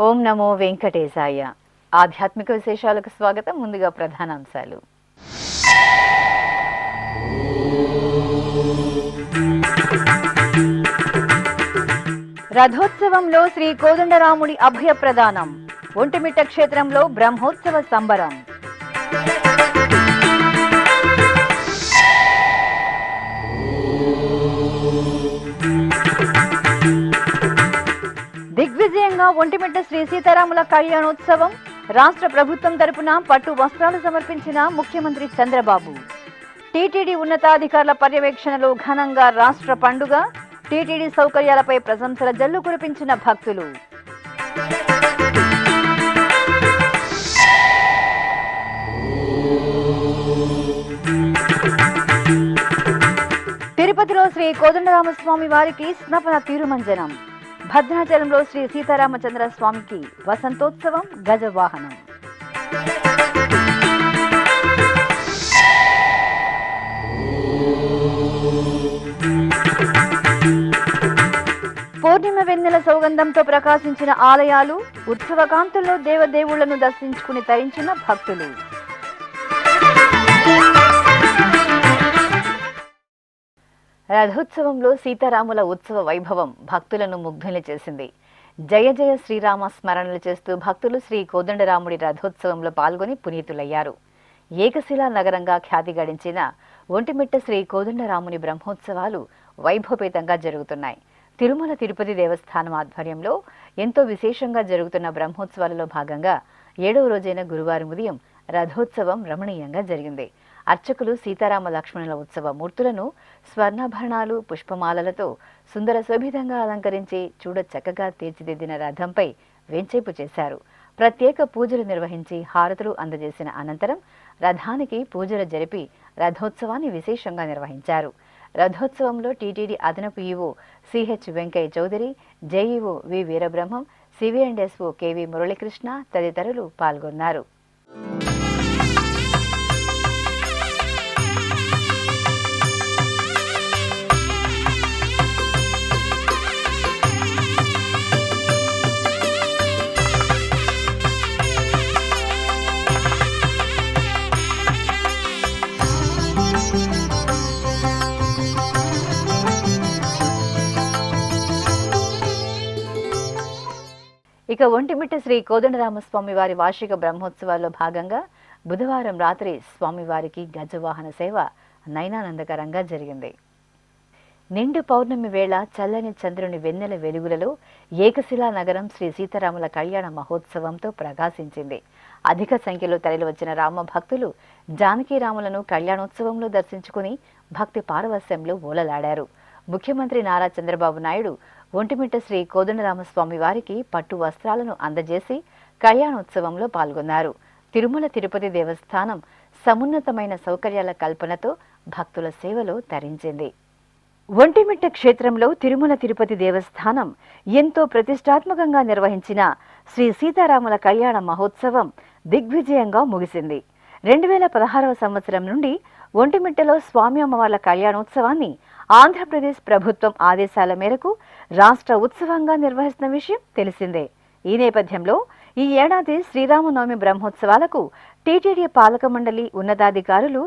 ఓం నమో వెంకటేశాయ. ఆధ్యాత్మిక విశేషాలకు స్వాగతం. ముందుగా ప్రధానాంశాలు. రథోత్సవంలో శ్రీ కోదండరాముడి అభయ ప్రదానం. ఒంటిమిట్ట క్షేత్రంలో బ్రహ్మోత్సవ సంబరం. దిగ్విజయంగా ఒంటిమిట్ట శ్రీ సీతారాముల కళ్యాణోత్సవం. రాష్ట్ర ప్రభుత్వం తరపున పట్టు వస్త్రాలు సమర్పించిన ముఖ్యమంత్రి చంద్రబాబు. టీటీడీ ఉన్నతాధికారుల పర్యవేక్షణలో ఘనంగా రాష్ట్ర పండుగ. టీటీడీ సౌకర్యాలపై ప్రశంసల జల్లు కురిపించిన భక్తులు. తిరుపతిలో శ్రీ కోదండరామస్వామి వారికి స్నపన తీరుమంజనం. భద్రాచలంలో శ్రీ సీతారామచంద్ర స్వామికి వసంతోత్సవం, గజవాహనం. పూర్ణిమ వెన్నెల సౌగంధంతో ప్రకాశించిన ఆలయాలు. ఉత్సవకాంతుల్లో దేవదేవుళ్లను దర్శించుకుని తరించిన భక్తులు. రథోత్సవంలో సీతారాముల ఉత్సవ వైభవం భక్తులను ముగ్ధుల్ని చేసింది. జయ జయ శ్రీరామ స్మరణలు చేస్తూ భక్తులు శ్రీ కోదండరాముడి రథోత్సవంలో పాల్గొని పునీతులయ్యారు. ఏకశిలా నగరంగా ఖ్యాతి గడించిన ఒంటిమిట్ట శ్రీ కోదండరాముని బ్రహ్మోత్సవాలు వైభవపేతంగా జరుగుతున్నాయి. తిరుమల తిరుపతి దేవస్థానం ఆధ్వర్యంలో ఎంతో విశేషంగా జరుగుతున్న బ్రహ్మోత్సవాలలో భాగంగా 7వ రోజైన గురువారం ఉదయం రథోత్సవం రమణీయంగా జరిగింది. అర్చకులు సీతారామ లక్ష్మణుల ఉత్సవ మూర్తులను స్వర్ణాభరణాలు, పుష్పమాలలతో సుందర శోభితంగా అలంకరించి చూడ చక్కగా తీర్చిదిద్దిన రథంపై వేంచేపు చేశారు. ప్రత్యేక పూజలు నిర్వహించి హారతులు అందజేసిన అనంతరం రథానికి పూజలు జరిపి రథోత్సవాన్ని విశేషంగా నిర్వహించారు. రథోత్సవంలో టీటీడీ అదనపు EO Ch Venkaiah Chowdary, JEO V Veerabrahmam, CV and SO KV Muralikrishna తదితరులు పాల్గొన్నారు. ఇక ఒంటిమిట్ట శ్రీ కోదండరామస్వామి వారి వార్షిక బ్రహ్మోత్సవాల్లో భాగంగా బుధవారం రాత్రి స్వామివారికి గజవాహన సేవ నయనానందకరంగా జరిగింది. నిండు పౌర్ణమి వేళ చల్లని చంద్రుని వెన్నెల వెలుగులలో ఏకశిలా నగరం శ్రీ సీతారాముల కళ్యాణ మహోత్సవంతో ప్రకాశించింది. అధిక సంఖ్యలో తరలివచ్చిన రామ భక్తులు జానకీరాములను కళ్యాణోత్సవంలో దర్శించుకుని భక్తి పారవస్యంలో ఓలలాడారు. ముఖ్యమంత్రి నారా చంద్రబాబు నాయుడు ఒంటిమిట్ట శ్రీ కోదండరామస్వామి వారికి పట్టు వస్త్రాలను అందజేసి కళ్యాణోత్సవంలో పాల్గొన్నారు. తిరుమల తిరుపతి దేవస్థానం సమున్నతమైన సౌకర్యాల కల్పనతో భక్తుల సేవలో తరించింది. ఒంటిమిట్ట క్షేత్రంలో తిరుమల తిరుపతి దేవస్థానం ఎంతో ప్రతిష్టాత్మకంగా నిర్వహించిన శ్రీ సీతారాముల కళ్యాణ మహోత్సవం దిగ్విజయంగా ముగిసింది. 2016వ సంవత్సరం నుండి ఒంటిమిట్టలో స్వామి అమ్మవార్ల కళ్యాణోత్సవాన్ని ఆంధ్రప్రదేశ్ ప్రభుత్వం ఆదేశాల మేరకు రాష్ట్ర ఉత్సవంగా నిర్వహిస్తున్న విషయం తెలిసిందే. ఈ నేపథ్యంలో ఈ ఏడాది శ్రీరామనవమి బ్రహ్మోత్సవాలకు టీటీడీ పాలక మండలి ఉన్నతాధికారులు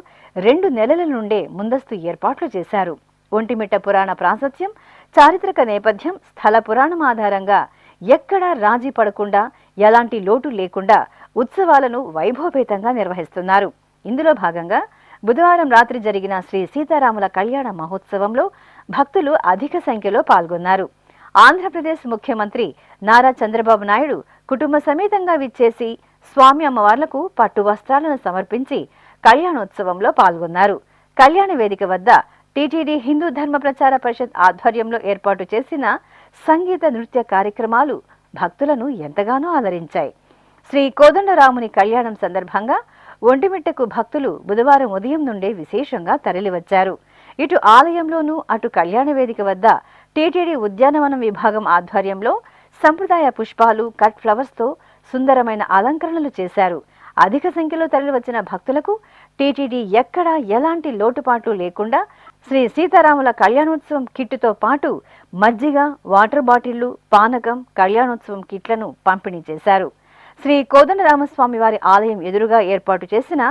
2 నెలల నుండే ముందస్తు ఏర్పాట్లు చేశారు. ఒంటిమిట్ట పురాణ ప్రాశస్త్యం, చారిత్రక నేపథ్యం, స్థల పురాణం ఆధారంగా ఎక్కడా రాజీ పడకుండా, ఎలాంటి లోటు లేకుండా ఉత్సవాలను వైభవపేతంగా నిర్వహిస్తున్నారు. ఇందులో భాగంగా బుధవారం రాత్రి జరిగిన శ్రీ సీతారాముల కళ్యాణ మహోత్సవంలో భక్తులు అధిక సంఖ్యలో పాల్గొన్నారు. ఆంధ్రప్రదేశ్ ముఖ్యమంత్రి నారా చంద్రబాబు నాయుడు కుటుంబ సమేతంగా విచ్చేసి స్వామి అమ్మవార్లకు పట్టు వస్త్రాలను సమర్పించి కళ్యాణోత్సవంలో పాల్గొన్నారు. కళ్యాణ వేదిక వద్ద టీటీడీ హిందూ ధర్మ ప్రచార పరిషత్ ఆధ్వర్యంలో ఏర్పాటు చేసిన సంగీత నృత్య కార్యక్రమాలు భక్తులను ఎంతగానో అలరించాయి. శ్రీ కోదండరాముని కళ్యాణం సందర్భంగా ఒంటిమిట్టకు భక్తులు బుధవారం ఉదయం నుండే విశేషంగా తరలివచ్చారు. ఇటు ఆలయంలోనూ అటు కళ్యాణ వేదిక వద్ద టీటీడీ ఉద్యానవనం విభాగం ఆధ్వర్యంలో సంప్రదాయ పుష్పాలు, కట్ ఫ్లవర్స్తో సుందరమైన అలంకరణలు చేశారు. అధిక సంఖ్యలో తరలివచ్చిన భక్తులకు టీటీడీ ఎక్కడా ఎలాంటి లోటుపాట్లు లేకుండా శ్రీ సీతారాముల కళ్యాణోత్సవం కిట్టుతో పాటు మజ్జిగ, వాటర్ బాటిళ్లు, పానకం, కళ్యాణోత్సవం కిట్లను పంపిణీ చేశారు. శ్రీ కోదండరామస్వామి వారి ఆలయం ఎదురుగా ఏర్పాటు చేసిన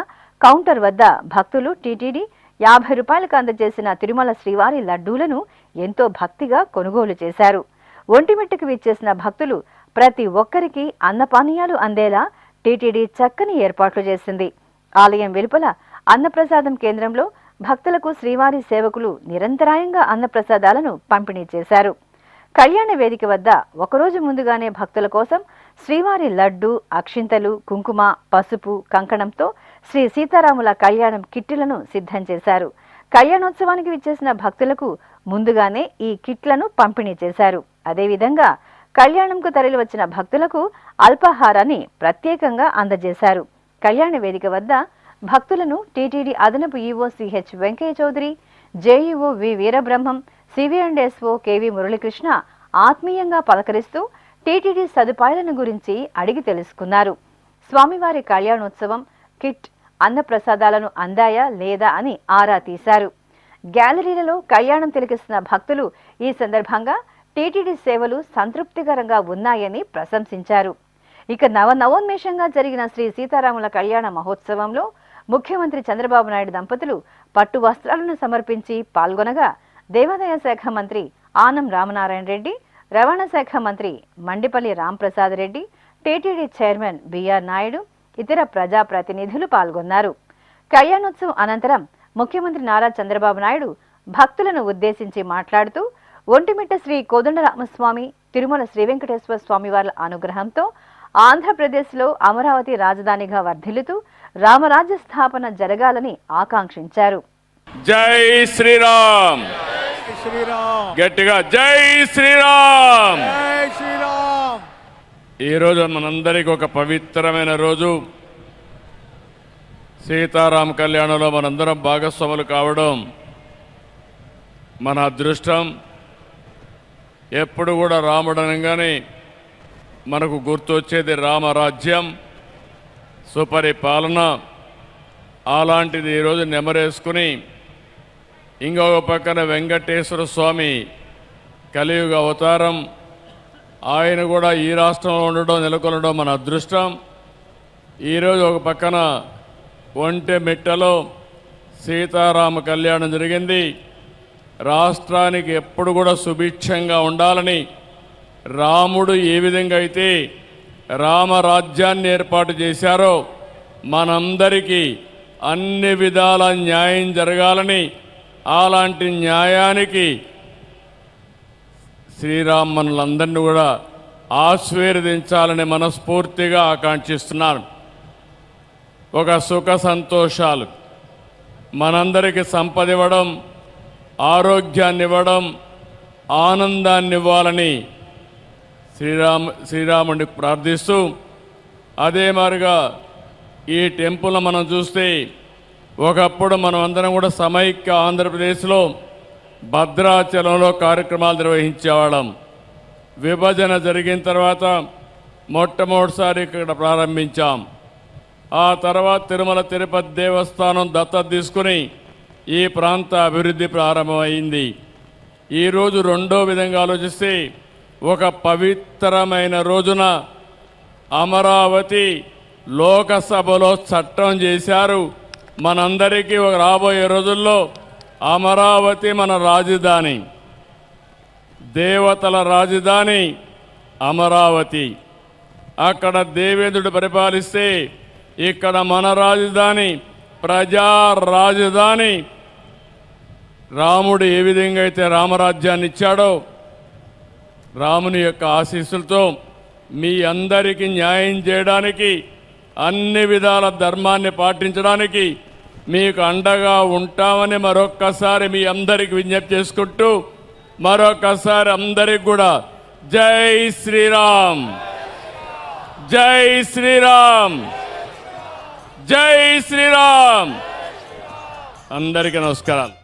కౌంటర్ వద్ద భక్తులు టీటీడీ 50 రూపాయలకు అందజేసిన తిరుమల శ్రీవారి లడ్డూలను ఎంతో భక్తిగా కొనుగోలు చేశారు. ఒంటిమిట్టకు విచ్చేసిన భక్తులు ప్రతి ఒక్కరికి అన్నపానీయాలు అందేలా టీటీడీ చక్కని ఏర్పాట్లు చేసింది. ఆలయం వెలుపల అన్నప్రసాదం కేంద్రంలో భక్తులకు శ్రీవారి సేవకులు నిరంతరాయంగా అన్నప్రసాదాలను పంపిణీ చేశారు. కళ్యాణ వేదిక వద్ద ఒకరోజు ముందుగానే భక్తుల కోసం శ్రీవారి లడ్డు, అక్షింతలు, కుంకుమ, పసుపు, కంకణంతో శ్రీ సీతారాముల కళ్యాణం కిట్లను సిద్ధం చేశారు. కళ్యాణోత్సవానికి విచ్చేసిన భక్తులకు ముందుగానే ఈ కిట్లను పంపిణీ చేశారు. అదేవిధంగా కళ్యాణంకు తరలివచ్చిన భక్తులకు అల్పాహారాన్ని ప్రత్యేకంగా అందజేశారు. కళ్యాణ వేదిక వద్ద భక్తులను టీటీడీ అదనపు EO Ch Venkaiah Chowdary, JEO V Veerabrahmam, CV and SO KV Muralikrishna ఆత్మీయంగా పలకరిస్తూ టీటీడీ సదుపాయాలను గురించి అడిగి తెలుసుకున్నారు. స్వామివారి కళ్యాణోత్సవం కిట్, అన్నప్రసాదాలను అందాయా లేదా అని ఆరా తీశారు. గ్యాలరీలలో కళ్యాణం తిలకిస్తున్న భక్తులు ఈ సందర్భంగా టీటీడీ సేవలు సంతృప్తికరంగా ఉన్నాయని ప్రశంసించారు. ఇక నవోన్మేషంగా జరిగిన శ్రీ సీతారాముల కళ్యాణ మహోత్సవంలో ముఖ్యమంత్రి చంద్రబాబు నాయుడు దంపతులు పట్టు వస్త్రాలను సమర్పించి పాల్గొనగా దేవాదాయ శాఖ మంత్రి ఆనం రామనారాయణ రెడ్డి, రవాణా శాఖ మంత్రి మండిపల్లి రాంప్రసాద్ రెడ్డి, టీటీడీ చైర్మన్ బిఆర్ నాయుడు, ఇతర ప్రజాప్రతినిధులు పాల్గొన్నారు. కళ్యాణోత్సవం అనంతరం ముఖ్యమంత్రి నారా చంద్రబాబు నాయుడు భక్తులను ఉద్దేశించి మాట్లాడుతూ ఒంటిమిట్ట శ్రీ కోదండరామస్వామి, తిరుమల శ్రీ వెంకటేశ్వర స్వామి వారి అనుగ్రహంతో ఆంధ్రప్రదేశ్లో అమరావతి రాజధానిగా వర్ధిల్లుతూ రామరాజ్య స్థాపన జరగాలని ఆకాంక్షించారు. జై శ్రీరామ్, గట్టిగా జై శ్రీరామ్. ఈరోజు మనందరికీ ఒక పవిత్రమైన రోజు. సీతారామ కళ్యాణంలో మనందరం భాగస్వాములు కావడం మన అదృష్టం. ఎప్పుడు కూడా రాముడు అనగానే మనకు గుర్తొచ్చేది రామరాజ్యం, సుపరిపాలన. అలాంటిది ఈరోజు నెమరేసుకుని ఇంకొక పక్కన వెంకటేశ్వర స్వామి కలియుగ అవతారం, ఆయన కూడా ఈ రాష్ట్రంలో ఉండడం, నెలకొనడం మన అదృష్టం. ఈరోజు ఒక పక్కన ఒంటిమిట్టలో సీతారామ కళ్యాణం జరిగింది. రాష్ట్రానికి ఎప్పుడు కూడా సుభిక్షంగా ఉండాలని రాముడు ఏ విధంగా అయితే రామరాజ్యాన్ని ఏర్పాటు చేశారో మనందరికీ అన్ని విధాల న్యాయం జరగాలని, అలాంటి న్యాయానికి శ్రీరామ్ మనలందరినీ కూడా ఆశీర్వదించాలని మనస్ఫూర్తిగా ఆకాంక్షిస్తున్నాను. ఒక సుఖ సంతోషాలు, మనందరికీ సంపద ఇవ్వడం, ఆరోగ్యాన్ని ఇవ్వడం, ఆనందాన్ని ఇవ్వాలని శ్రీరాముడిని ప్రార్థిస్తూ, అదే మాదిరిగా ఈ టెంపుల్ మనం చూస్తే ఒకప్పుడు మనం అందరం కూడా సమైక్య ఆంధ్రప్రదేశ్లో భద్రాచలంలో కార్యక్రమాలు నిర్వహించేవాళ్ళం. విభజన జరిగిన తర్వాత మొట్టమొదటిసారి ఇక్కడ ప్రారంభించాం. ఆ తర్వాత తిరుమల తిరుపతి దేవస్థానం దత్తత తీసుకుని ఈ ప్రాంత అభివృద్ధి ప్రారంభమైంది. ఈరోజు రెండో విధంగా ఆలోచిస్తే ఒక పవిత్రమైన రోజున అమరావతి లోకసభలో చట్టం చేశారు. మనందరికీ రాబోయే రోజుల్లో అమరావతి మన రాజధాని, దేవతల రాజధాని అమరావతి. అక్కడ దేవేంద్రుడు పరిపాలిస్తే ఇక్కడ మన రాజధాని, ప్రజా రాజధాని. రాముడు ఏ విధంగా అయితే రామరాజ్యాన్ని ఇచ్చాడో, రాముని యొక్క ఆశీస్సులతో మీ అందరికీ న్యాయం చేయడానికి, అన్ని విధాల ధర్మాన్ని పాటించడానికి మీకు అండగా ఉంటామని మరొక్కసారి మీ అందరికి విజ్ఞప్తి చేసుకుంటూ, మరొకసారి అందరికి కూడా జై శ్రీరామ్, జై శ్రీరామ్, జై శ్రీరామ్. అందరికీ నమస్కారాలు.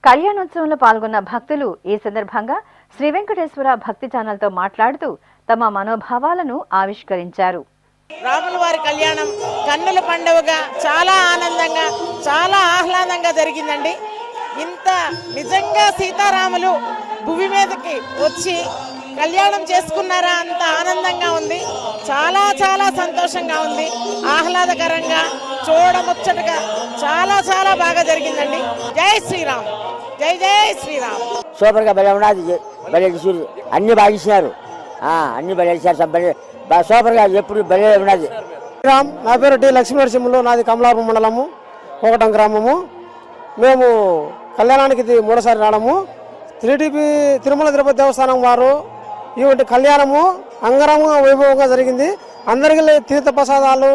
కళ్యాణోత్సవంలో పాల్గొన్న భక్తులు ఈ సందర్భంగా శ్రీ వెంకటేశ్వర భక్తి ఛానల్తో మాట్లాడుతూ తమ మనోభావాలను ఆవిష్కరించారు. రాముల వారి కళ్యాణం కన్నుల పండుగగా చాలా ఆనందంగా చాలా ఆహ్లాదంగా జరిగిందండి. ఇంత నిజంగా సీతారాములు భూమి మీదకి వచ్చి కళ్యాణం చేసుకున్నారా అంత ఆనందంగా ఉంది. చాలా చాలా సంతోషంగా ఉంది, ఆహ్లాదకరంగా చూడముచ్చటగా చాలా చాలా బాగా జరిగిందండి. జై శ్రీరామ్, జై జై శ్రీరామ్. సూపర్ గా భలే ఉన్నది, భలే చూసి అన్ని బాగా ఇచ్చినారు, అన్ని భలే ఇచ్చారు, సూపర్ గా ఎప్పుడు భలే ఉన్నది. రామ్, నా పేరు టి లక్ష్మీనరసింహులు, నాది కమలాపురం మండలము, కోకటం గ్రామము. మేము కళ్యాణానికి ఇది మూడోసారి రావడము. తిరుమల తిరుపతి దేవస్థానం వారు ఈ కళ్యాణము అంగరంగ వైభవంగా జరిగింది. అందరికీ తీర్థ ప్రసాదాలు,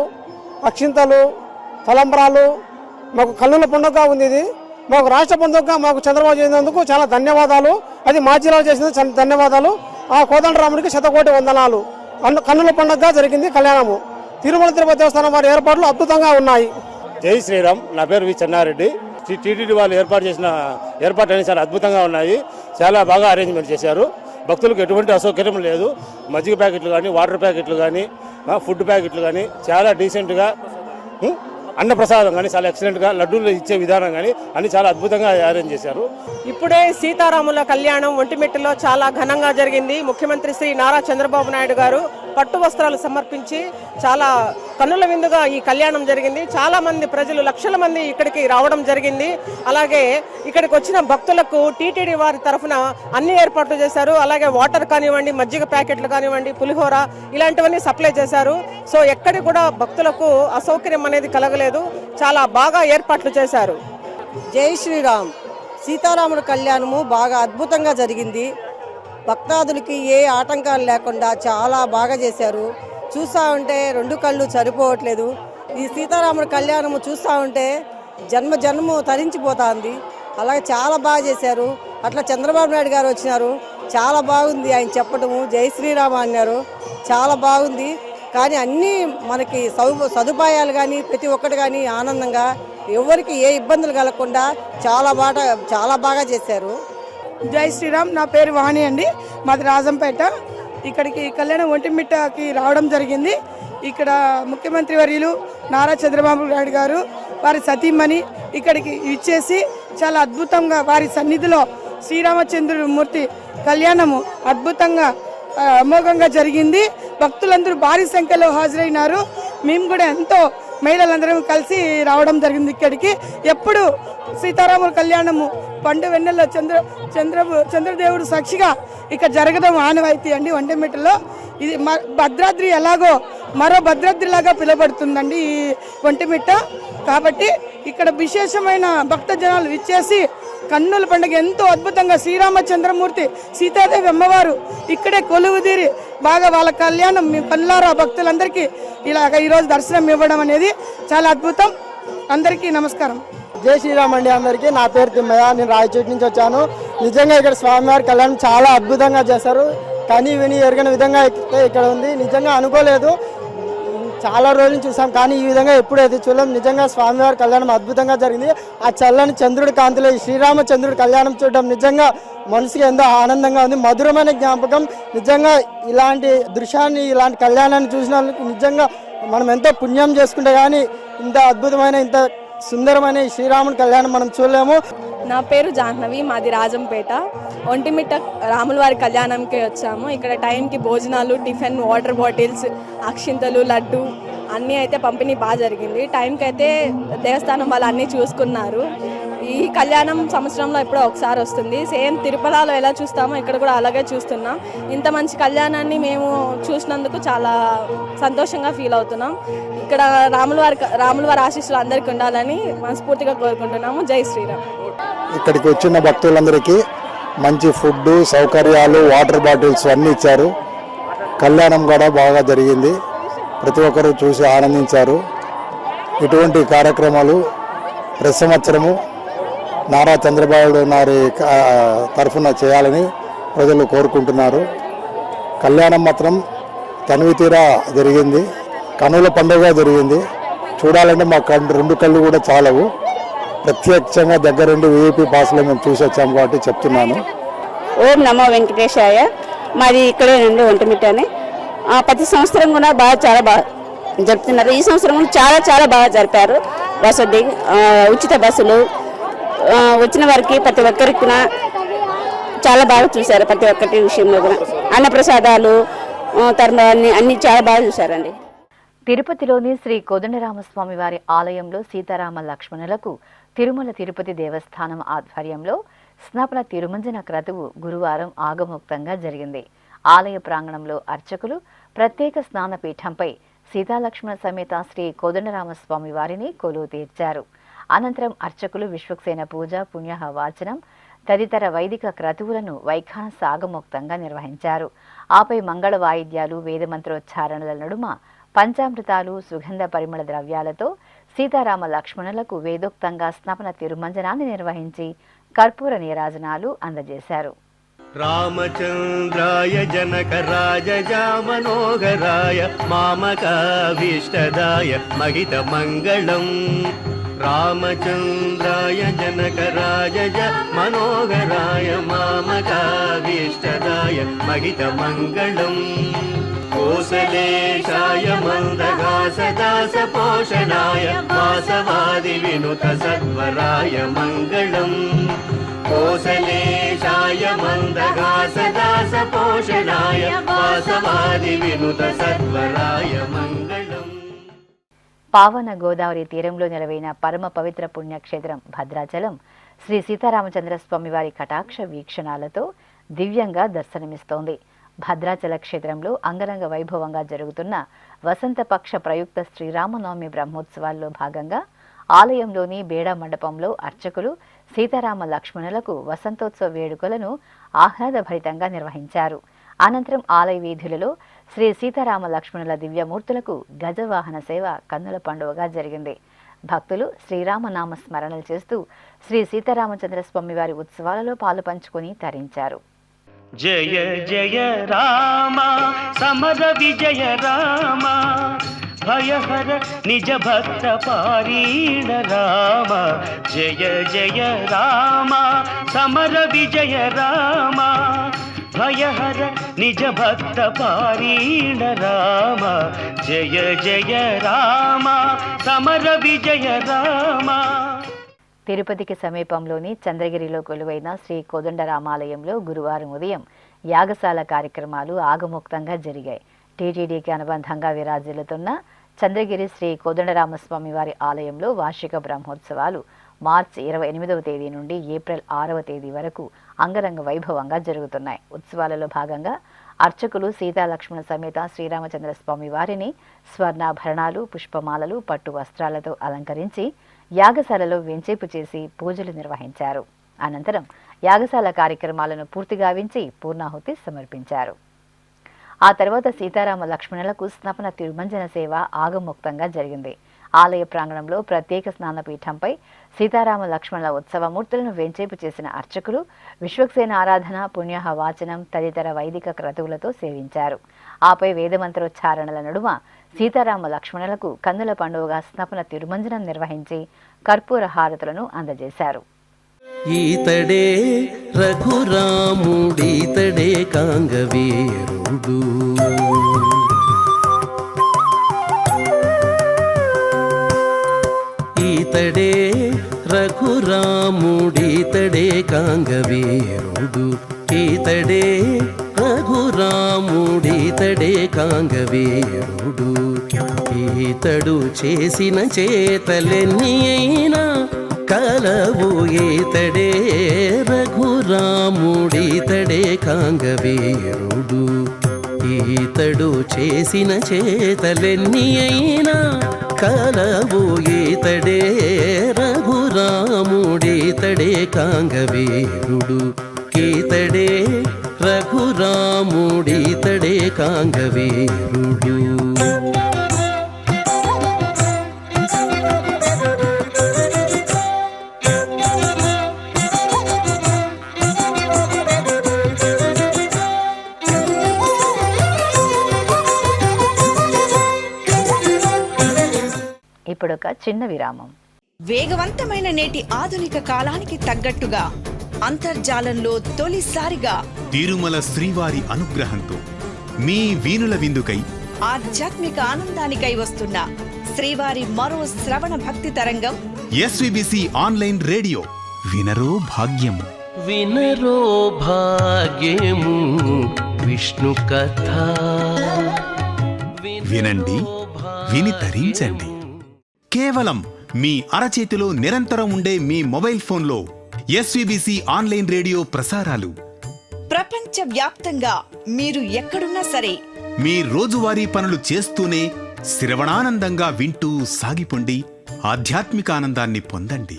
అక్షింతలు, తలంబరాలు, మాకు కన్నుల పండుగగా ఉంది. ఇది మాకు రాష్ట్ర పండుగగా మాకు చంద్రబాబు చేసినందుకు చాలా ధన్యవాదాలు. అది మా జిల్లాలో చేసినందుకు ధన్యవాదాలు. ఆ కోదండరాముడికి శతకోటి వందనాలు. కన్నుల పండుగగా జరిగింది కళ్యాణము. తిరుమల తిరుపతి దేవస్థానం వారి ఏర్పాట్లు అద్భుతంగా ఉన్నాయి. జై శ్రీరామ్. నా పేరు వి చెన్నారెడ్డి. టీటీడీ వాళ్ళు ఏర్పాటు చేసిన ఏర్పాట్లు చాలా అద్భుతంగా ఉన్నాయి. చాలా బాగా అరేంజ్మెంట్ చేశారు. భక్తులకు ఎటువంటి అసౌకర్యం లేదు. మజ్జిగ ప్యాకెట్లు కానీ, వాటర్ ప్యాకెట్లు కానీ, ఫుడ్ ప్యాకెట్లు కానీ చాలా డీసెంట్గా, అన్నప్రసాదం కానీ చాలా ఎక్సలెంట్గా, లడ్డూలు ఇచ్చే విధానం కానీ అన్ని చాలా అద్భుతంగా అరేంజ్ చేశారు. ఇప్పుడే సీతారాముల కళ్యాణం ఒంటిమిట్టలో చాలా ఘనంగా జరిగింది. ముఖ్యమంత్రి శ్రీ నారా చంద్రబాబు నాయుడు గారు పట్టు వస్త్రాలు సమర్పించి చాలా కన్నుల విందుగా ఈ కళ్యాణం జరిగింది. చాలా మంది ప్రజలు, లక్షల మంది ఇక్కడికి రావడం జరిగింది. అలాగే ఇక్కడికి వచ్చిన భక్తులకు టీటీడీ వారి తరఫున అన్ని ఏర్పాట్లు చేశారు. అలాగే వాటర్ కానివ్వండి, మజ్జిగ ప్యాకెట్లు కానివ్వండి, పులిహోర ఇలాంటివన్నీ సప్లై చేశారు. సో ఎక్కడి కూడా భక్తులకు అసౌకర్యం అనేది కలగలేదు. చాలా బాగా ఏర్పాట్లు చేశారు. జై శ్రీరామ్. సీతారాముల కళ్యాణము బాగా అద్భుతంగా జరిగింది. భక్తాదులకి ఏ ఆటంకాలు లేకుండా చాలా బాగా చేశారు. చూస్తూ ఉంటే రెండు కళ్ళు సరిపోవట్లేదు. ఈ సీతారాముల కళ్యాణము చూస్తూ ఉంటే జన్మము తరించిపోతుంది. అలాగే చాలా బాగా చేశారు. అట్లా చంద్రబాబు నాయుడు గారు వచ్చినారు, చాలా బాగుంది ఆయన చెప్పడము. జై శ్రీరామ్ అన్నారు, చాలా బాగుంది. కానీ అన్నీ మనకి సదుపాయాలు కానీ ప్రతి ఒక్కటి కానీ ఆనందంగా, ఎవరికి ఏ ఇబ్బందులు కలగకుండా చాలా బాగా చేశారు. జై శ్రీరామ్. నా పేరు వాణి అండి, మాది రాజంపేట. ఇక్కడికి కళ్యాణం ఒంటిమిట్టకి రావడం జరిగింది. ఇక్కడ ముఖ్యమంత్రి వర్యులు నారా చంద్రబాబు నాయుడు గారు వారి సతీమణి ఇక్కడికి ఇచ్చేసి చాలా అద్భుతంగా వారి సన్నిధిలో శ్రీరామచంద్రుడి మూర్తి కళ్యాణము అద్భుతంగా అమోఘంగా జరిగింది. భక్తులందరూ భారీ సంఖ్యలో హాజరైనారు. మేము కూడా ఎంతో మహిళలందరం కలిసి రావడం జరిగింది ఇక్కడికి. ఎప్పుడు సీతారాముల కళ్యాణము పండు వెన్నెల్లో చంద్రదేవుడు సాక్షిగా ఇక్కడ జరగడం ఆనవాయితీ అండి ఒంటిమిట్టలో. ఇది భద్రాద్రి ఎలాగో మరో భద్రాద్రిలాగా పిలువబడుతుందండి ఈ ఒంటిమిట్ట. కాబట్టి ఇక్కడ విశేషమైన భక్త జనాలు ఇచ్చేసి కన్నుల పండుగ ఎంతో అద్భుతంగా శ్రీరామచంద్రమూర్తి సీతాదేవి అమ్మవారు ఇక్కడే కొలువుదీరి బాగా వాళ్ళ కళ్యాణం మీ పనులారా భక్తులందరికీ ఇలాగ ఈరోజు దర్శనం ఇవ్వడం అనేది చాలా అద్భుతం. అందరికీ నమస్కారం. జై శ్రీరామ్ అండి అందరికీ. నా పేరు తిమ్మయ్య, నేను రాయచోటి నుంచి వచ్చాను. నిజంగా ఇక్కడ స్వామివారి కళ్యాణం చాలా అద్భుతంగా చేశారు. కానీ విని ఎరగని విధంగా ఇక్కడ ఉంది. నిజంగా అనుకోలేదు, చాలా రోజులు చూసాం కానీ ఈ విధంగా ఎప్పుడు అయితే చూడలేం. నిజంగా స్వామివారి కళ్యాణం అద్భుతంగా జరిగింది. ఆ చల్లని చంద్రుడి కాంతిలో ఈ శ్రీరామచంద్రుడి కళ్యాణం చూడడం నిజంగా మనసుకి ఎంతో ఆనందంగా ఉంది, మధురమైన జ్ఞాపకం. నిజంగా ఇలాంటి దృశ్యాన్ని, ఇలాంటి కళ్యాణాన్ని చూసిన నిజంగా మనం ఎంతో పుణ్యం చేసుకుంటే కానీ ఇంత అద్భుతమైన, ఇంత సుందరమైన ఈ శ్రీరాముడి కళ్యాణం మనం చూడలేము. నా పేరు జాహ్నవి, మాది రాజంపేట. ఒంటిమిట్ట రాముల వారి కళ్యాణంకి వచ్చాము. ఇక్కడ టైంకి భోజనాలు, టిఫిన్, వాటర్ బాటిల్స్, అక్షింతలు, లడ్డు అన్నీ అయితే పంపిణీ బాగా జరిగింది. టైంకి అయితే దేవస్థానం వాళ్ళు అన్నీ చూసుకున్నారు. ఈ కళ్యాణం సంవత్సరంలో ఎప్పుడో ఒకసారి వస్తుంది. సేమ్ తిరుపతిలో ఎలా చూస్తామో ఇక్కడ కూడా అలాగే చూస్తున్నాం. ఇంత మంచి కళ్యాణాన్ని మేము చూసినందుకు చాలా సంతోషంగా ఫీల్ అవుతున్నాం. ఇక్కడ రాముల వారి ఆశీస్సులు అందరికీ ఉండాలని మనస్ఫూర్తిగా కోరుకుంటున్నాము. జై శ్రీరామ్. ఇక్కడికి వచ్చిన భక్తులందరికీ మంచి ఫుడ్ సౌకర్యాలు, వాటర్ బాటిల్స్ అన్నీ ఇచ్చారు. కళ్యాణం కూడా బాగా జరిగింది. ప్రతి ఒక్కరూ చూసి ఆనందించారు. ఇటువంటి కార్యక్రమాలు ప్రతి సంవత్సరము నారా చంద్రబాబు నాయుడు తరఫున చేయాలని ప్రజలు కోరుకుంటున్నారు. కళ్యాణం మాత్రం తనివి తీరా జరిగింది, కనుల పండుగ జరిగింది. చూడాలంటే మా రెండు కళ్ళు కూడా చాలవు. ప్రత్యక్షంగా దగ్గరుండి విఐపి పాస్లో మేము చూసి వచ్చాము కాబట్టి చెప్తున్నాను. ఓం నమో వెంకటేశాయ. మాది ఇక్కడే నుండి ఒంటిమిట్ట అని. ప్రతి సంవత్సరం కూడా చాలా బాగా జరుపుతున్నారు. ఈ సంవత్సరం చాలా బాగా జరిపారు. వసతి, ఉచిత బస్సులు, వచ్చిన వారికి ప్రతి ఒక్కరికి చాలా బాగా చూశారు. ప్రతి ఒక్కటి విషయంలో కూడా అన్నప్రసాదాలు అన్ని చాలా బాగా చూశారండి. తిరుపతిలోని శ్రీ కోదండరామస్వామి వారి ఆలయంలో సీతారామ లక్ష్మణులకు తిరుమల తిరుపతి దేవస్థానం ఆధ్వర్యంలో స్నాపన తిరుమంజన క్రతువు గురువారం ఆగమోక్తంగా జరిగింది. ఆలయ ప్రాంగణంలో అర్చకులు ప్రత్యేక స్నానపీఠంపై సీతాలక్ష్మణ సమేత శ్రీ కోదండరామస్వామి వారిని కొలువు తీర్చారు. అనంతరం అర్చకులు విశ్వక్సేన పూజ, పుణ్యాహ వాచనం తదితర వైదిక క్రతువులను వైఖానస ఆగమోక్తంగా నిర్వహించారు. ఆపై మంగళ వాయిద్యాలు, వేదమంత్రోచ్చారణల నడుమ పంచామృతాలు, సుగంధ పరిమళ ద్రవ్యాలతో సీతారామ లక్ష్మణులకు వేదోక్తంగా స్నపన తిరుమంజనాన్ని నిర్వహించి కర్పూర నీరాజనాలు అందజేశారు. రామచంద్రాయ జనకరాజజా మనోహరాయ మామకాభీష్టదాయ మహిత మంగళం. రామచంద్రాయ జనకరాజజ మనోహరాయ మామకాభీష్టదాయ మహిత మంగళం. కోసలేశాయ మందహాసదాస పోషణాయ వాసవాది వినుత సత్వరాయ మంగళం. కోసలేశాయ మందహాసదాస పోషణాయ వాసవాది వినుత సత్వరాయ మంగళం. పావన గోదావరి తీరంలో నెలవైన పరమ పవిత్ర పుణ్యక్షేత్రం భద్రాచలం శ్రీ సీతారామచంద్రస్వామి వారి కటాక్ష వీక్షణాలతో దివ్యంగా దర్శనమిస్తోంది. భద్రాచల క్షేత్రంలో అంగరంగ వైభవంగా జరుగుతున్న వసంతపక్ష ప్రయుక్త శ్రీరామనవమి బ్రహ్మోత్సవాల్లో భాగంగా ఆలయంలోని బేడా మండపంలో అర్చకులు సీతారామ లక్ష్మణులకు వసంతోత్సవ వేడుకలను ఆహ్లాదభరితంగా నిర్వహించారు. అనంతరం ఆలయ వీధులలో శ్రీ సీతారామ లక్ష్మణుల దివ్యమూర్తులకు గజవాహన సేవ కన్నుల పండుగగా జరిగింది. భక్తులు శ్రీరామనామ స్మరణలు చేస్తూ శ్రీ సీతారామచంద్రస్వామి వారి ఉత్సవాలలో పాలుపంచుకుని తరించారు. జయ జయ రామ సమర విజయ రామ భయహర నిజ భక్త పారీణ రామ. జయ జయ రామ సమర విజయ రామ భయహర నిజ భక్త పారీణ రామ. జయ జయ రామ సమర విజయ రామ. తిరుపతికి సమీపంలోని చంద్రగిరిలో కొలువైన శ్రీ కోదండరామాలయంలో గురువారం ఉదయం యాగశాల కార్యక్రమాలు ఆగమోక్తంగా జరిగాయి. టీటీడీకి అనుబంధంగా విరాజిల్లుతున్న చంద్రగిరి శ్రీ కోదండరామస్వామి వారి ఆలయంలో వార్షిక బ్రహ్మోత్సవాలు మార్చి 28వ తేదీ నుండి ఏప్రిల్ 6వ తేదీ వరకు అంగరంగ వైభవంగా జరుగుతున్నాయి. ఉత్సవాలలో భాగంగా అర్చకులు సీతాలక్ష్మణ సమేత శ్రీరామచంద్రస్వామి వారిని స్వర్ణాభరణాలు, పుష్పమాలలు, పట్టు వస్త్రాలతో అలంకరించి యాగశాలలో వెంచేపు చేసి పూజలు నిర్వహించారు. అనంతరం యాగశాల కార్యక్రమాలను పూర్తిగా వించి పూర్ణాహుతి సమర్పించారు. ఆ తర్వాత సీతారామ లక్ష్మణులకు స్నపన తిరుమంజన సేవ ఆగమోక్తంగా జరిగింది. ఆలయ ప్రాంగణంలో ప్రత్యేక స్నానపీఠంపై సీతారామ లక్ష్మణుల ఉత్సవమూర్తులను వెంచేపు చేసిన అర్చకులు విశ్వక్సేన ఆరాధన, పుణ్యాహ వాచనం తదితర వైదిక క్రతువులతో సేవించారు. ఆపై వేదమంత్రోచ్చారణల నడుమ సీతారామ లక్ష్మణులకు కన్నుల పండుగగా స్నపన తిరుమంజనం నిర్వహించి కర్పూర హారతులను అందజేశారు. ఈతడే రఘురాముడీతడే కాంగవీరుడు, ఈతడే రఘురాముడీతడే కాంగవీరుడు, ఈతడే రఘురాముడీతడే కాంగవీరుడు. ఈతడు చేసిన చేతలెన్ని అయినా కలవు, ఈతడే రఘురాముడీతడే కాంగవీరుడు. ఈతడు చేసిన చేతలెన్ని అయినా కలవు, ఈతడే రఘురాముడీతడే కాంగవీరుడు. ఈతడే రఘురాముడీతడే కాంగవీరుడు. ఇప్పుడొక చిన్న విరామం. వేగవంతమైన నేటి ఆధునిక కాలానికి తగ్గట్టుగా అంతర్జాలంలో తొలిసారిగా తిరుమల శ్రీవారి అనుగ్రహంతో మీ వీణుల విందుకై ఆధ్యాత్మిక ఆనందానికై వస్తున్న శ్రీవారి మరో శ్రవణ భక్తి తరంగం ఎస్విబిసి ఆన్లైన్ రేడియో. వినరో భాగ్యము, వినరో భాగ్యము విష్ణు కథ. వినండి, విని తరించండి. కేవలం మీ అరచేతిలో నిరంతరం ఉండే మీ మొబైల్ ఫోన్లో ఎస్విబిసి ఆన్లైన్ రేడియో ప్రసారాలు ప్రపంచ వ్యాప్తంగా మీరు ఎక్కడున్నా సరే మీ రోజువారీ పనులు చేస్తూనే శ్రవణానందంగా వింటూ సాగిపోండి, ఆధ్యాత్మిక ఆనందాన్ని పొందండి.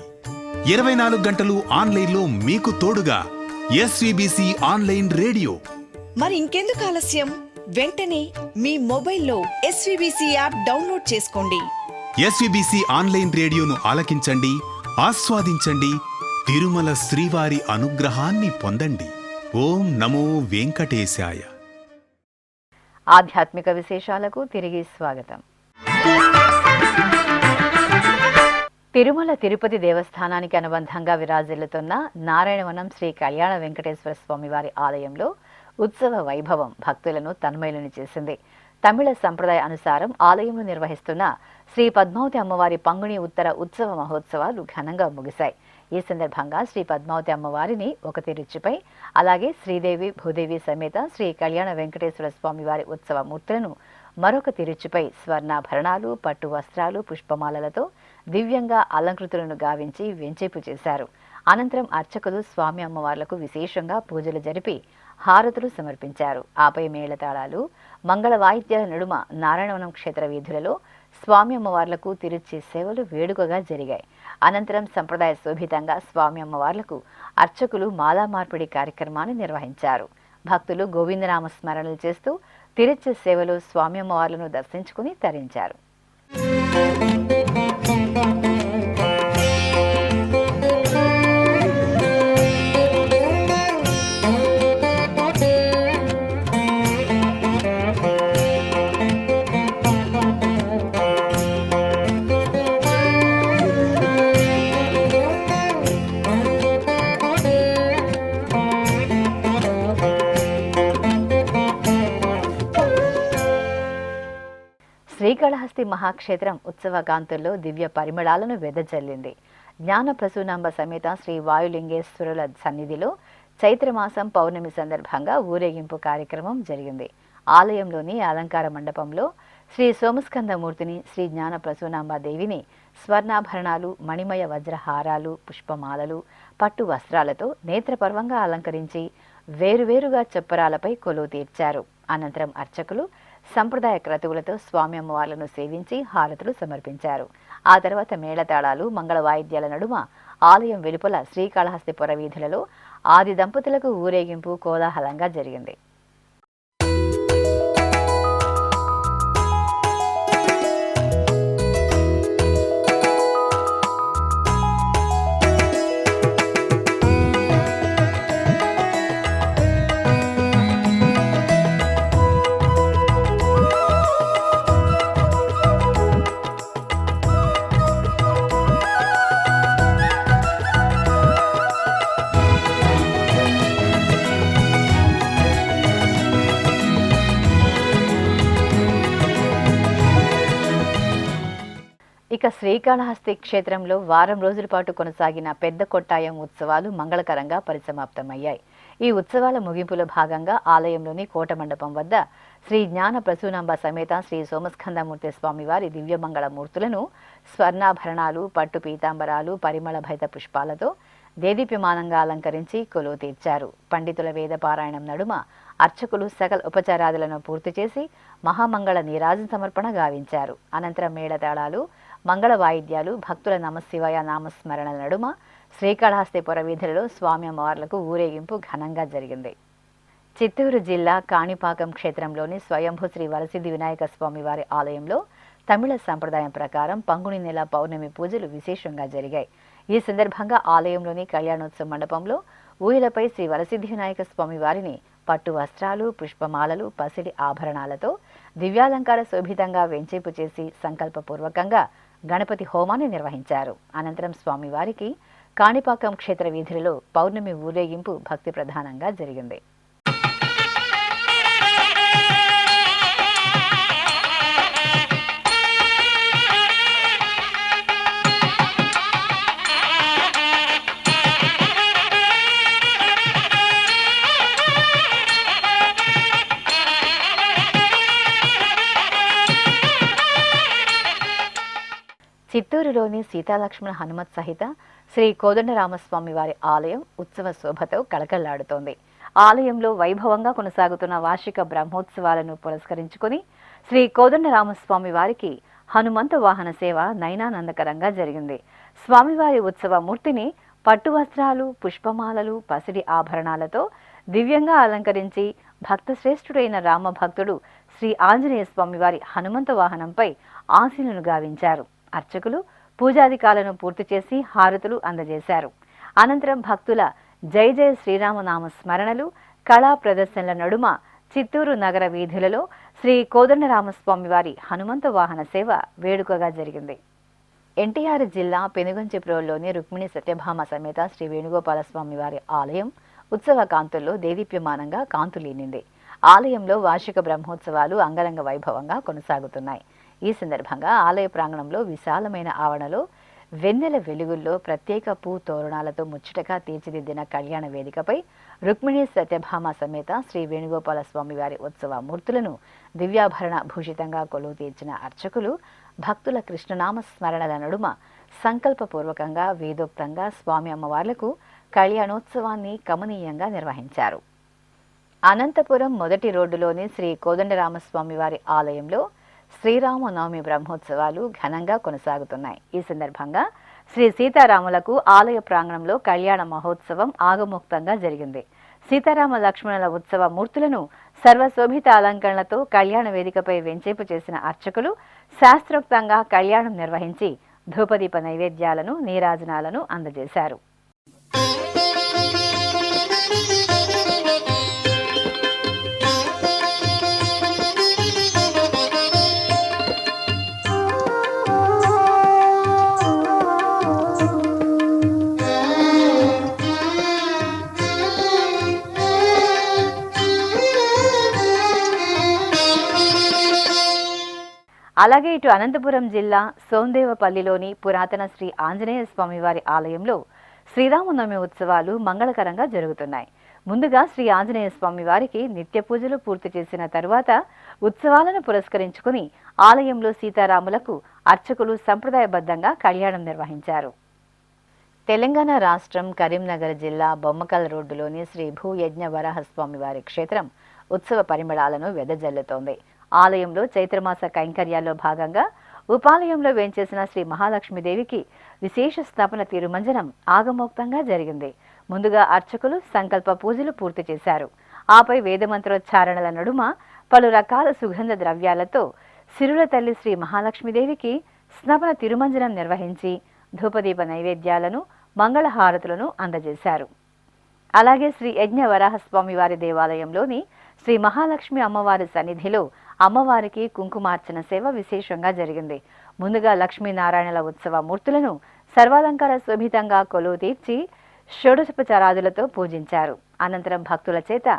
24 గంటలు ఆన్లైన్లో మీకు తోడుగా ఎస్విబిసి ఆన్లైన్ రేడియో. మరి ఇంకెందుకు ఆలస్యం? వెంటనే మీ మొబైల్లో ఎస్విబిసి యాప్ డౌన్లోడ్ చేసుకోండి. ఎస్విబిసి ఆన్లైన్ రేడియోను ఆలకించండి, ఆస్వాదించండి, తిరుమల శ్రీవారి అనుగ్రహాన్ని పొందండి. ఓం నమో వెంకటేశాయ. ఆధ్యాత్మిక విశేషాలకు తిరిగి స్వాగతం. తిరుమల తిరుపతి దేవస్థానానికి అనుబంధంగా విరాజిల్లుతున్న నారాయణవనం శ్రీ కళ్యాణ వెంకటేశ్వర స్వామివారి ఆలయంలో ఉత్సవ వైభవం భక్తులను తన్మయులను చేసింది. తమిళ సంప్రదాయ అనుసారం ఆలయంలో నిర్వహిస్తున్న శ్రీ పద్మావతి అమ్మవారి పంగుని ఉత్తర ఉత్సవ మహోత్సవాలు ఘనంగా ముగిశాయి. ఈ సందర్భంగా శ్రీ పద్మావతి అమ్మవారిని ఒక తిరుచుపై, అలాగే శ్రీదేవి భూదేవి సమేత శ్రీ కళ్యాణ వెంకటేశ్వర స్వామివారి ఉత్సవ మూర్తులను మరొక తిరుచుపై స్వర్ణాభరణాలు, పట్టు వస్త్రాలు, పుష్పమాలలతో దివ్యంగా అలంకృతులను గావించి వెంచేపు చేశారు. అనంతరం అర్చకులు స్వామి అమ్మవార్లకు విశేషంగా పూజలు జరిపి హారతులు సమర్పించారు. ఆపై మేళతాళాలు, మంగళ వాయిద్యాల నడుమ నారాయణవనం క్షేత్ర వీధులలో స్వామి అమ్మవార్లకు తిరుచి సేవలు వేడుకగా జరిగాయి. అనంతరం సంప్రదాయ శోభితంగా స్వామి అమ్మవార్లకు అర్చకులు మాలా మార్పిడి కార్యక్రమాన్ని నిర్వహించారు. భక్తులు గోవిందనామ స్మరణలు చేస్తూ తిరుచి సేవలు స్వామి అమ్మవార్లను దర్శించుకుని తరించారు. శ్రీకాళహస్తి మహాక్షేత్రం ఉత్సవకాంతుల్లో దివ్య పరిమళాలను వెదజల్లింది. జ్ఞాన ప్రసూనాంబ సమేత శ్రీ వాయులింగేశ్వరుల సన్నిధిలో చైత్రమాసం పౌర్ణమి సందర్భంగా ఊరేగింపు కార్యక్రమం జరిగింది. ఆలయంలోని అలంకార మండపంలో శ్రీ సోమస్కందమూర్తిని, శ్రీ జ్ఞాన ప్రసూనాంబాదేవిని స్వర్ణాభరణాలు, మణిమయ వజ్రహారాలు, పుష్పమాలలు, పట్టు వస్త్రాలతో నేత్రపర్వంగా అలంకరించి వేరువేరుగా చొప్పరాలపై కొలువు తీర్చారు. అనంతరం అర్చకులు సంప్రదాయ క్రతువులతో స్వామి అమ్మవార్లను సేవించి హారతులు సమర్పించారు. ఆ తర్వాత మేళతాళాలు, మంగళ వాయిద్యాల నడుమ ఆలయం వెలుపల శ్రీకాళహస్తి పురవీధులలో ఆది దంపతులకు ఊరేగింపు కోలాహలంగా జరిగింది. ఇక శ్రీకాళహస్తి క్షేత్రంలో వారం రోజుల పాటు కొనసాగిన పెద్ద కొట్టాయం ఉత్సవాలు మంగళకరంగా పరిసమాప్తమయ్యాయి. ఈ ఉత్సవాల ముగింపులో భాగంగా ఆలయంలోని కోట మండపం వద్ద శ్రీ జ్ఞాన ప్రసూనాంబ సమేత శ్రీ సోమస్కందమూర్తి స్వామివారి దివ్యమంగళ మూర్తులను స్వర్ణాభరణాలు, పట్టు పీతాంబరాలు, పరిమళ భైత పుష్పాలతో దేదీప్యమానంగా అలంకరించి కొలువు తీర్చారు. పండితుల వేద పారాయణం నడుమ అర్చకులు సకల ఉపచారాదులను పూర్తి చేసి మహామంగళ నీరాజన సమర్పణ గావించారు. అనంతరం మేళతాళాలు, మంగళ వాయిద్యాలు, భక్తుల నమశివాయ నామస్మరణల నడుమ శ్రీకాళహస్తి పురవీధులలో స్వామి అమ్మవార్లకు ఊరేగింపు ఘనంగా జరిగింది. చిత్తూరు జిల్లా కాణిపాకం క్షేత్రంలోని స్వయంభూ శ్రీ వరసిద్ధి వినాయక స్వామివారి ఆలయంలో తమిళ సంప్రదాయం ప్రకారం పంగుని నెల పౌర్ణమి పూజలు విశేషంగా జరిగాయి. ఈ సందర్భంగా ఆలయంలోని కళ్యాణోత్సవ మండపంలో ఊయలపై శ్రీ వరసిద్ధి వినాయక స్వామివారిని పట్టు వస్త్రాలు, పుష్పమాలలు, పసిడి ఆభరణాలతో దివ్యాలంకార శోభితంగా వెంచేపు చేసి సంకల్పపూర్వకంగా గణపతి హోమాన్ని నిర్వహించారు. అనంతరం స్వామివారికి కాణిపాకం క్షేత్ర వీధులలో పౌర్ణమి ఊరేగింపు భక్తి ప్రధానంగా జరిగింది. చిత్తూరులోని సీతాలక్ష్మణ హనుమత్ సహిత శ్రీ కోదండరామస్వామి వారి ఆలయం ఉత్సవ శోభతో కళకళలాడుతోంది. ఆలయంలో వైభవంగా కొనసాగుతున్న వార్షిక బ్రహ్మోత్సవాలను పురస్కరించుకుని శ్రీ కోదండరామస్వామి వారికి హనుమంత వాహన సేవ నయనానందకరంగా జరిగింది. స్వామివారి ఉత్సవ మూర్తిని పట్టు వస్త్రాలు, పుష్పమాలలు, పసిడి ఆభరణాలతో దివ్యంగా అలంకరించి భక్తశ్రేష్ఠుడైన రామభక్తుడు శ్రీ ఆంజనేయ స్వామివారి హనుమంత వాహనంపై ఆశీనులు గావించారు. అర్చకులు పూజాధికాలను పూర్తి చేసి హారతులు అందజేశారు. అనంతరం భక్తుల జై జయ శ్రీరామనామ స్మరణలు, కళా ప్రదర్శనల నడుమ చిత్తూరు నగర వీధులలో శ్రీ కోదండరామస్వామి వారి హనుమంత వాహన సేవ వేడుకగా జరిగింది. ఎన్టీఆర్ జిల్లా పెనుగంచిప్రోల్లోని రుక్మిణి సత్యభామ సమేత శ్రీ వేణుగోపాలస్వామి వారి ఆలయం ఉత్సవ కాంతుల్లో దేదీప్యమానంగా కాంతులీనింది. ఆలయంలో వార్షిక బ్రహ్మోత్సవాలు అంగరంగ వైభవంగా కొనసాగుతున్నాయి. ఈ సందర్భంగా ఆలయ ప్రాంగణంలో విశాలమైన ఆవరణలో వెన్నెల వెలుగుల్లో ప్రత్యేక పూ తోరణాలతో ముచ్చటగా తీర్చిదిద్దిన కళ్యాణ వేదికపై రుక్మిణి సత్యభామ సమేత శ్రీ వేణుగోపాల స్వామి వారి ఉత్సవ మూర్తులను దివ్యాభరణ భూషితంగా కొలువు తీర్చిన అర్చకులు భక్తుల కృష్ణనామ స్మరణల నడుమ సంకల్పపూర్వకంగా వేదోక్తంగా స్వామి అమ్మవార్లకు కళ్యాణోత్సవాన్ని కమనీయంగా నిర్వహించారు. అనంతపురం మొదటి రోడ్డులోని శ్రీ కోదండరామస్వామి వారి ఆలయంలో శ్రీరామనవమి బ్రహ్మోత్సవాలు ఘనంగా కొనసాగుతున్నాయి. ఈ సందర్భంగా శ్రీ సీతారాములకు ఆలయ ప్రాంగణంలో కళ్యాణ మహోత్సవం ఆగమోక్తంగా జరిగింది. సీతారామ లక్ష్మణుల ఉత్సవ మూర్తులను సర్వశోభిత అలంకరణలతో కళ్యాణ వేదికపై వెంచేపు చేసిన అర్చకులు శాస్త్రోక్తంగా కళ్యాణం నిర్వహించి ధూపదీప నైవేద్యాలను, నీరాజనాలను అందజేశారు. అలాగే ఇటు అనంతపురం జిల్లా సోందేవపల్లిలోని పురాతన శ్రీ ఆంజనేయ స్వామివారి ఆలయంలో శ్రీరామనవమి ఉత్సవాలు మంగళకరంగా జరుగుతున్నాయి. ముందుగా శ్రీ ఆంజనేయ స్వామి వారికి నిత్య పూజలు పూర్తి చేసిన తరువాత ఉత్సవాలను పురస్కరించుకుని ఆలయంలో సీతారాములకు అర్చకులు సంప్రదాయబద్ధంగా కళ్యాణం నిర్వహించారు. తెలంగాణ రాష్ట్రం కరీంనగర్ జిల్లా బొమ్మకల్ రోడ్డులోని శ్రీ భూయజ్ఞ వరాహస్వామి వారి క్షేత్రం ఉత్సవ పరిమళాలను వెదజల్లుతోంది. ఆలయంలో చైత్రమాస కైంకర్యాల్లో భాగంగా ఉపాలయంలో వేంచేసిన శ్రీ మహాలక్ష్మీదేవికి విశేష స్థాపన తిరుమంజనం ఆగమోక్తంగా జరిగింది. ముందుగా అర్చకులు సంకల్ప పూజలు పూర్తి చేశారు. ఆపై వేదమంత్రోచ్చారణల నడుమ పలు రకాల సుగంధ ద్రవ్యాలతో సిరుల తల్లి శ్రీ మహాలక్ష్మీదేవికి స్నపన తిరుమంజనం నిర్వహించి ధూపదీప నైవేద్యాలను, మంగళహారతులను అందజేశారు. అలాగే శ్రీ యజ్ఞ వరాహస్వామి వారి దేవాలయంలోని శ్రీ మహాలక్ష్మి అమ్మవారి సన్నిధిలో అమ్మవారికి కుంకుమార్చన సేవ విశేషంగా జరిగింది. ముందుగా లక్ష్మీనారాయణల ఉత్సవ మూర్తులను సర్వాలంకార శోభితంగా కొలువు తీర్చి షోడశోపచారాదులతో పూజించారు. అనంతరం భక్తుల చేత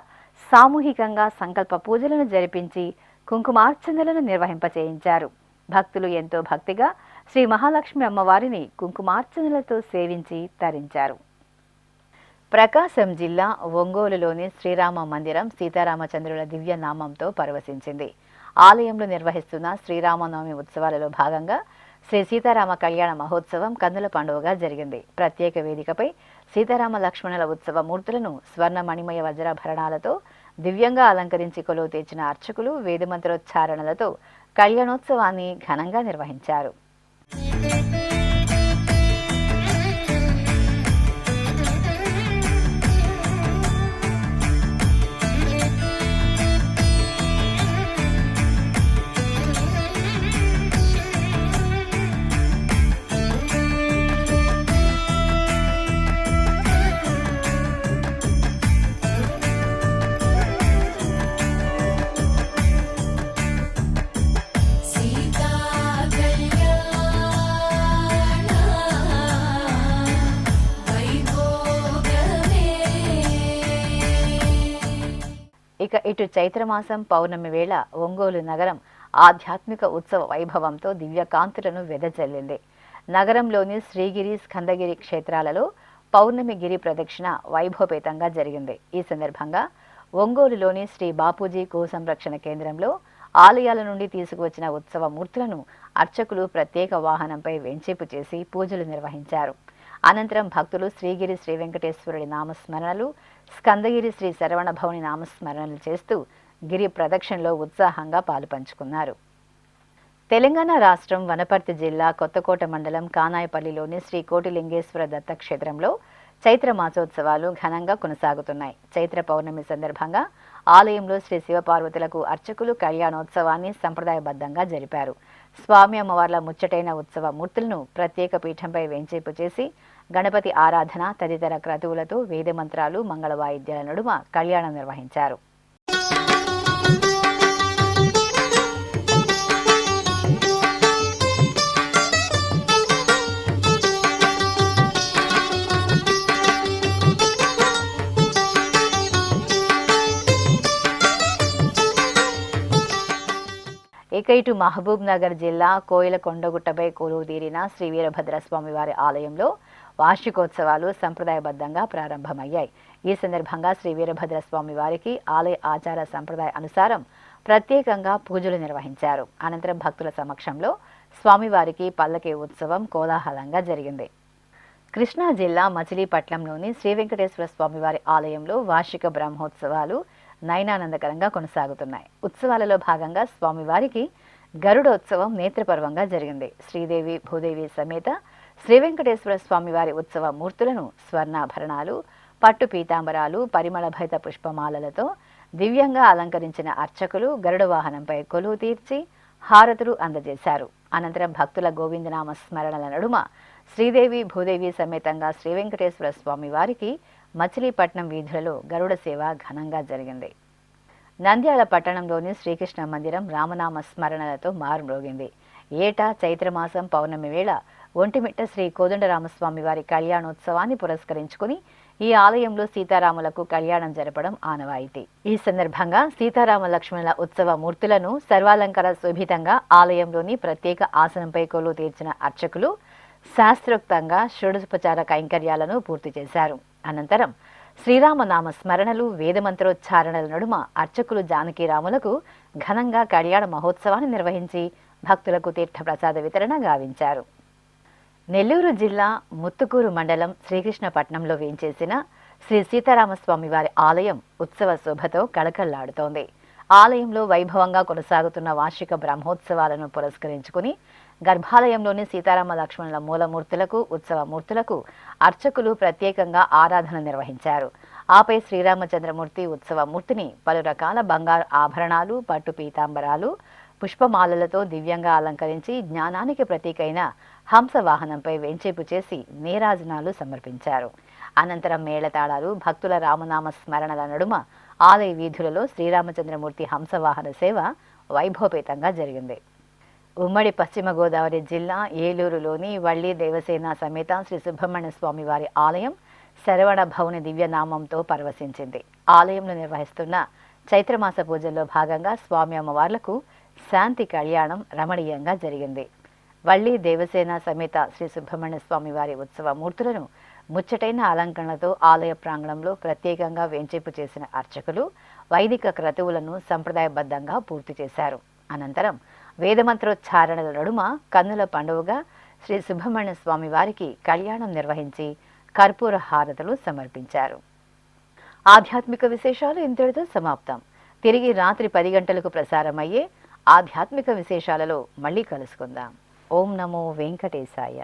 సామూహికంగా సంకల్ప పూజలను జరిపించి కుంకుమార్చనలను నిర్వహింపచేయించారు. భక్తులు ఎంతో భక్తిగా శ్రీ మహాలక్ష్మి అమ్మవారిని కుంకుమార్చనలతో సేవించి తరించారు. ప్రకాశం జిల్లా ఒంగోలులోని శ్రీరామ మందిరం సీతారామచంద్రుల దివ్య నామంతో పరవశించింది. ఆలయంలో నిర్వహిస్తున్న శ్రీరామనవమి ఉత్సవాలలో భాగంగా శ్రీ సీతారామ కళ్యాణ మహోత్సవం కన్నుల పండుగగా జరిగింది. ప్రత్యేక వేదికపై సీతారామ లక్ష్మణుల ఉత్సవ మూర్తులను స్వర్ణ మణిమయ వజ్రాభరణాలతో దివ్యంగా అలంకరించి కొలువు తీర్చిన అర్చకులు వేదమంత్రోచ్చారణలతో కళ్యాణోత్సవాన్ని ఘనంగా నిర్వహించారు. सीता कल्याण ఇక ఇటు చైత్రమాసం పౌర్ణమి వేళ ఒంగోలు నగరం ఆధ్యాత్మిక ఉత్సవ వైభవంతో దివ్యకాంతులను వెదజల్లింది. నగరంలోని శ్రీగిరి, స్కందగిరి క్షేత్రాలలో పౌర్ణమి గిరి ప్రదక్షిణ వైభవపేతంగా జరిగింది. ఈ సందర్భంగా ఒంగోలులోని శ్రీ బాపూజీ గో సంరక్షణ కేంద్రంలో ఆలయాల నుండి తీసుకువచ్చిన ఉత్సవ మూర్తులను అర్చకులు ప్రత్యేక వాహనంపై వెంచేపు చేసి పూజలు నిర్వహించారు. అనంతరం భక్తులు శ్రీగిరి శ్రీ వెంకటేశ్వరుడి నామస్మరణలు, స్కందగిరి శ్రీ శరవణ భవని నామస్మరణలు చేస్తూ గిరి ప్రదక్షిణలో ఉత్సాహంగా పాలుపంచుకున్నారు. తెలంగాణ రాష్ట్రం వనపర్తి జిల్లా కొత్తకోట మండలం కానాయపల్లిలోని శ్రీ కోటిలింగేశ్వర దత్తక్షేత్రంలో చైత్ర మాసోత్సవాలు ఘనంగా కొనసాగుతున్నాయి. చైత్ర పౌర్ణమి సందర్భంగా ఆలయంలో శ్రీ శివపార్వతులకు అర్చకులు కళ్యాణోత్సవాన్ని సంప్రదాయబద్ధంగా జరిపారు. స్వామి అమ్మవార్ల ముచ్చటైన ఉత్సవ మూర్తులను ప్రత్యేక పీఠంపై వెంచేపు చేసి గణపతి ఆరాధన తదితర క్రతువులతో వేదమంత్రాలు, మంగళ వాయిద్యాల నడుమ కళ్యాణం నిర్వహించారు. ఇక ఇటు మహబూబ్ నగర్ జిల్లా కోయిల కొండగుట్టపై కొలువుదీరిన శ్రీ వీరభద్రస్వామి వారి ఆలయంలో వార్షికోత్సవాలు సంప్రదాయబద్ధంగా ప్రారంభమయ్యాయి. ఈ సందర్భంగా శ్రీ వీరభద్రస్వామి వారికి ఆలయ ఆచార సంప్రదాయ అనుసారం ప్రత్యేకంగా పూజలు నిర్వహించారు. అనంతరం భక్తుల సమక్షంలో స్వామివారికి పల్లకి ఉత్సవం కోలాహలంగా జరిగింది. కృష్ణా జిల్లా మచిలీపట్నంలోని శ్రీ వెంకటేశ్వర స్వామివారి ఆలయంలో వార్షిక బ్రహ్మోత్సవాలు నయనానందకరంగా కొనసాగుతున్నాయి. ఉత్సవాలలో భాగంగా స్వామివారికి గరుడోత్సవం నేత్రపర్వంగా జరిగింది. శ్రీదేవి భూదేవి సమేత శ్రీ వెంకటేశ్వర స్వామివారి ఉత్సవ మూర్తులను స్వర్ణాభరణాలు, పట్టు పీతాంబరాలు, పరిమళభరిత పుష్పమాలలతో దివ్యంగా అలంకరించిన అర్చకులు గరుడ వాహనంపై కొలువు తీర్చి హారతులు అందజేశారు. అనంతరం భక్తుల గోవిందనామ స్మరణల నడుమ శ్రీదేవి భూదేవి సమేతంగా శ్రీ వెంకటేశ్వర స్వామి వారికి మచిలీపట్నం వీధులలో గరుడ సేవ ఘనంగా జరిగింది. నంద్యాల పట్టణంలోని శ్రీకృష్ణ మందిరం రామనామ స్మరణలతో మారుమ్రోగింది. ఏటా చైత్రమాసం పౌర్ణమి వేళ ఒంటిమిట్ట శ్రీ కోదండరామస్వామి వారి కళ్యాణోత్సవాన్ని పురస్కరించుకుని ఈ ఆలయంలో సీతారాములకు కళ్యాణం జరపడం ఆనవాయితీ. ఈ సందర్భంగా సీతారామ లక్ష్మణుల ఉత్సవ మూర్తులను సర్వాలంకార శోభితంగా ఆలయంలోని ప్రత్యేక ఆసనంపై కొలువు తీర్చిన అర్చకులు శాస్త్రోక్తంగా షోడశోపచార కైంకర్యాలను పూర్తి చేశారు. అనంతరం శ్రీరామనామ స్మరణలు, వేదమంత్రోచ్చారణల నడుమ అర్చకులు జానకీరాములకు ఘనంగా కళ్యాణ మహోత్సవాన్ని నిర్వహించి భక్తులకు తీర్థప్రసాద వితరణ గావించారు. నెల్లూరు జిల్లా ముత్తుకూరు మండలం శ్రీకృష్ణపట్నంలో వేంచేసిన శ్రీ సీతారామస్వామి వారి ఆలయం ఉత్సవ శోభతో కళకళలాడుతోంది. ఆలయంలో వైభవంగా కొనసాగుతున్న వార్షిక బ్రహ్మోత్సవాలను పురస్కరించుకుని గర్భాలయంలోని సీతారామ లక్ష్మణుల మూలమూర్తులకు, ఉత్సవ మూర్తులకు అర్చకులు ప్రత్యేకంగా ఆరాధన నిర్వహించారు. ఆపై శ్రీరామచంద్రమూర్తి ఉత్సవ మూర్తిని పలు రకాల బంగారు ఆభరణాలు, పట్టు పీతాంబరాలు, పుష్పమాలలతో దివ్యంగా అలంకరించి జ్ఞానానికి ప్రతీకైన హంస వాహనంపై వెంచేపు చేసి నీరాజనాలు సమర్పించారు. అనంతరం మేళతాళాలు, భక్తుల రామనామ స్మరణల నడుమ ఆలయ వీధులలో శ్రీరామచంద్రమూర్తి హంసవాహన సేవ వైభవపేతంగా జరిగింది. ఉమ్మడి పశ్చిమ గోదావరి జిల్లా ఏలూరులోని వల్లి దేవసేన సమేత శ్రీ సుబ్రహ్మణ్య స్వామి వారి ఆలయం శరవణ భవని దివ్యనామంతో పరవశించింది. ఆలయంలో నిర్వహిస్తున్న చైత్రమాస పూజల్లో భాగంగా స్వామి అమ్మవార్లకు శాంతి కళ్యాణం రమణీయంగా జరిగింది. వల్లి దేవసేన సమేత శ్రీ సుబ్రహ్మణ్య స్వామి వారి ఉత్సవ మూర్తులను ముచ్చటైన అలంకరణలతో ఆలయ ప్రాంగణంలో ప్రత్యేకంగా వేంచేపు చేసిన అర్చకులు వైదిక క్రతువులను సంప్రదాయబద్ధంగా పూర్తి చేశారు. అనంతరం వేదమంత్రోచ్చారణల నడుమ కన్నుల పండుగగా శ్రీ సుబ్రహ్మణ్య స్వామి వారికి కళ్యాణం నిర్వహించి కర్పూర హారతులు సమర్పించారు. ఆధ్యాత్మిక విశేషాలు ఇంతటితో సమాప్తం. తిరిగి రాత్రి 10 గంటలకు ప్రసారమయ్యే ఆధ్యాత్మిక విశేషాలలో మళ్ళీ కలుసుకుందాం. ఓం నమో వెంకటేశాయ.